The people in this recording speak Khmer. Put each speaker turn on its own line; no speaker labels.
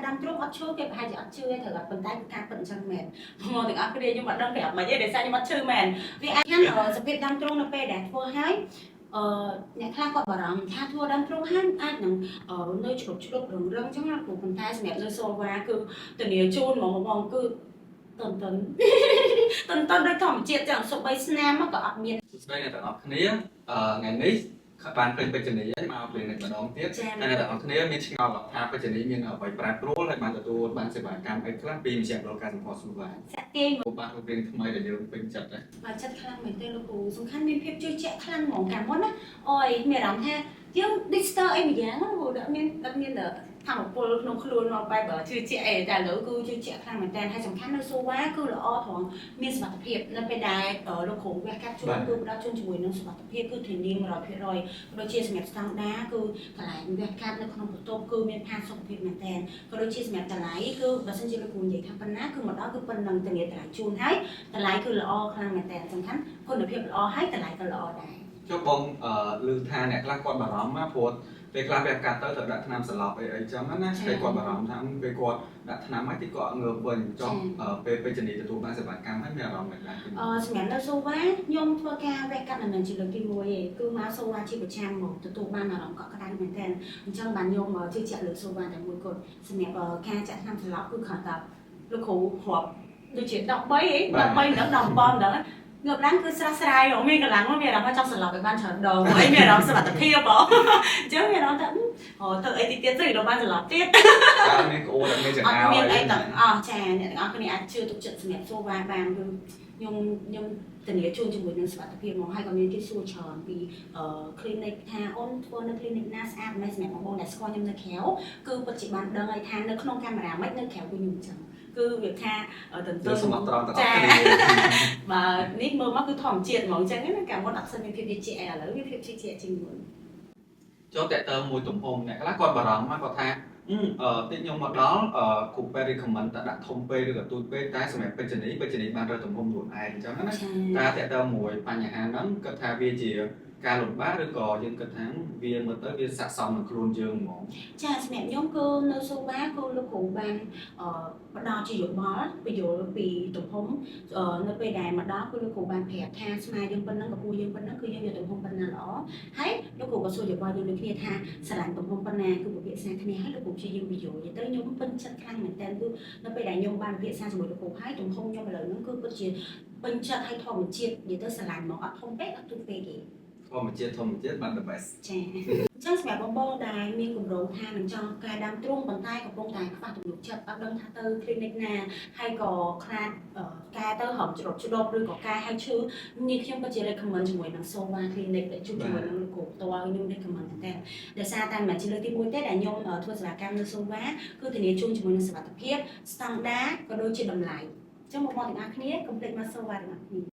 ដាំទ្រូងអត់ឈឺគេប្រហែលជាអត់ជឿទេត្រូវតែប៉ុន្តែគឺការពិតអញ្ចឹងមែនមកទាំងអស់គ្នាខ្ញុំអត់ដឹងប្រាប់មិនទេដោយសារខ្ញុំអត់ឈឺមែនវាអាចខាងសភាពដាំទ្រូងនៅពេលដែលធ្វើហើយអ្នកខ្លះគាត់បារម្ភថាធ្វើដាំទ្រូងហើយអាចនឹងនៅជ្រុបរឹងអញ្ចឹងណាព្រោះប៉ុន្តែសម្រាប់នៅសូវ៉ាគឺធានាជូនហ្មងគឺតន្ដូចធម្មជាតិចឹងសូម្បីស្នាមក៏អត់មាន
ស្ដីអ្នកទាំងអស់គ្នាថ្ងៃនេះបានពេញបច្ចុប្បន្នហើយមកពេលនេះម្ដងទៀតហើយអ្នកទាំងអស់គ្នាមានឆ្ងល់ថាបច្ចុប្បន្នមានអ្វីប្រែប្រួលហើយបានទទួលបានសេវាកម្មអីខ្លះពីមជ្ឈមណ្ឌលការសម្ភារសូវ៉ា
សាក់ទាញ
មកបានរៀនថ្មីដែលយើងពេញចិត្តដែរ
បាទចិត្តខ្លាំងមែនទេលោកគ្រូសំខាន់មានភាពជឿជាក់ខ្លាំងហ្មងកាលមុនណាអូយមានអារម្មណ៍ថាយើង digital អីម្យ៉ាងណាលោកគ្រូអត់មានថាមពលក្នុងខ្លួនមកបែបជឿជាក់អីតែឥឡូវគឺជឿជាក់ខ្លាំងមែនតើហើយសំខាន់នៅសូវ៉ាគឺល្អត្រង់មានសុខភាពនៅពេលដែលលោកគ្រូវះកាត់ជួនគឺផ្ដល់ជូនជាមួយនឹងសុខភាពគឺធានា 100% ក៏ដូចជាសម្រាប់ស្តង់ដាគឺកន្លែងវះកាត់នៅក្នុងបន្ទប់គឺមានផាសុខភាពមែនតើក៏ដូចជាសម្រាប់តម្លៃគឺបើសិនជាលោកគ្រូនិយាយថាប៉ុណ្ណាគឺមកដល់គឺប៉ុណ្ណឹងធានាតម្លៃជូនហើយតម្លៃគឺល្អខ្លាំងមែនតើសំខាន់គុណភាពល្អហើយតម្លៃក៏ល្អដែរ
ចុះបងឮថាអ្នកខ្លះគាត់បារម្ភណាព្រោះពេលខ្លះវាកាត់ទៅត្រូវដាក់ថ្នាំសន្លប់អីចឹងណាតែគាត់បារម្ភថាពេលគាត់ដាក់ថ្នាំហើយទីគាត់ងើបវិញចុះពេលពេជ្រនីទទួលបានសេវាកម្មហើយមានអារម្មណ៍យ៉ាងណា
សម្រាប់នៅសូវ៉ាខ្ញុំធ្វើការវះកាត់មិនមែនជាលើកទី1ទេគឺមកសូវ៉ាជាប្រចាំមកទទួលបានអារម្មណ៍កក់ក្ដៅមែនទែនអញ្ចឹងបានខ្ញុំជឿជាក់លើសូវ៉ាតែមួយគត់សម្រាប់ការចាក់ថ្នាំសន្លប់គឺគ្រាន់តែលោកគ្រូរាប់ដូចជា13ហ្នឹង17ហ្នឹងងើបឡើងគឺស្រស់ស្រាយហ្មងមានកម្លាំងមានអារម្មណ៍ថាចង់សន្លប់ឲ្យបានច្រើនដងហើយមានអារម្មណ៍សុខភាពហ្មងអញ្ចឹងមានអារម្មណ៍ថាទៅអីទៀតទៅដល់បានសន្លប់ទៀត
មានក្អួតមានចង្អោរ
អត់មានអីទាំងអស់ចាអ្នកទាំងអស់គ្នាអាចជឿទុកចិត្តសម្រាប់សូវ៉ាបានគឺខ្ញុំធានាជូនជាមួយនឹងសុខភាពហ្មងហើយក៏មានគេសួរច្រើនពី clinic ថាអូនធ្វើនៅ clinic ណាស្អាតមិនសម្រាប់បងដែលស្គាល់ខ្ញុំនៅក្រៅគឺពិតជាបានដឹងហើយថានៅក្នុងកាមេរ៉ាមិននៅក្រៅគឺខ្ញុំអញ្ចឹងគឺវាថា
ទន្ទឹមសមត្ថត្រង់ទាំងអស់
គ្នាបាទនេះមើលមកគឺធម្មជាតិហ្មងអញ្ចឹងណាកាលមុនអត់ស្គាល់មានភាពជាក់ឥឡូវវាភាពជាក់ជាងមុន
ចូលតើតើមួយទំហំអ្នកខ្លះគាត់បារម្ភមកគាត់ថាតិចខ្ញុំមកដល់គ្រូពេទ្យ recommend តែដាក់ធំពេកឬក៏ទូចពេកតែសម្រាប់ពេជ្រនីបានរើទំហំខ្លួនឯងអញ្ចឹងណាតែតើតើមួយបញ្ហាហ្នឹងគាត់ថាវាជាការលំបាកឬក៏យើងគិតថាវាមើលទៅវាស័ក្តិសមនឹងខ្លួនយើងហ្មង
ចាសម្រាប់ខ្ញុំគឺនៅសូវ៉ាគឺលោកគ្រូបានផ្ដល់ជាយោបល់បញ្យល់ពីទំហំនៅពេលដែលមកដល់គឺលោកគ្រូបានប្រាប់ថាស្មាយើងប៉ុណ្ណឹងកម្ពស់យើងប៉ុណ្ណឹងគឺយើងយកទំហំប៉ុណ្ណាល្អហើយលោកគ្រូក៏សួរយោបល់យើងដូចគ្នាថាស្រឡាញ់ទំហំប៉ុណ្ណាគឺពិភាក្សាគ្នាហើយលោកគ្រូព្យាយាមបញ្យល់ទៅខ្ញុំពេញចិត្តខ្លាំងមែនតើគឺនៅពេលដែលខ្ញុំបានពិភាក្សាជាមួយលោកគ្រូហើយទំហំខ្ញុំឥឡូវហ្នឹងគឺពិតជាពេញចិត្តហើយធម្មជាតិនិយាយទៅស្រឡាញ់មកអត់ធំពេកអត់ទូពេកទេ
ធម្មជាតិបាន the best
ចាអញ្ចឹងសម្រាប់បងដែលមានគម្រោងថានឹងចង់កែដាំទ្រូងប៉ុន្តែកំពុងតែខ្វះទំនុកចិត្តអត់ដឹងថាទៅ clinic ណាហើយក៏ខ្លាចកែទៅហំច្រត់ច្ដប់ឬក៏កែហើយឈឺនេះខ្ញុំក៏ជា recommend ជាមួយនឹង Sova Clinic ដែលជួបជាមួយនឹងលោកគ្រូផ្ទាល់ខ្ញុំ recommend តែដោយសារតែមិនមែនជាលើកទី1ទេដែលខ្ញុំធ្វើសេវាកម្មនៅ Sova គឺធានាជូនជាមួយនឹងសុខភាពស្តង់ដារក៏ដូចជាតម្លៃអញ្ចឹងបងទាំងអស់គ្នាកុំភ្លេចមក Sova ទាំងអស់គ្នា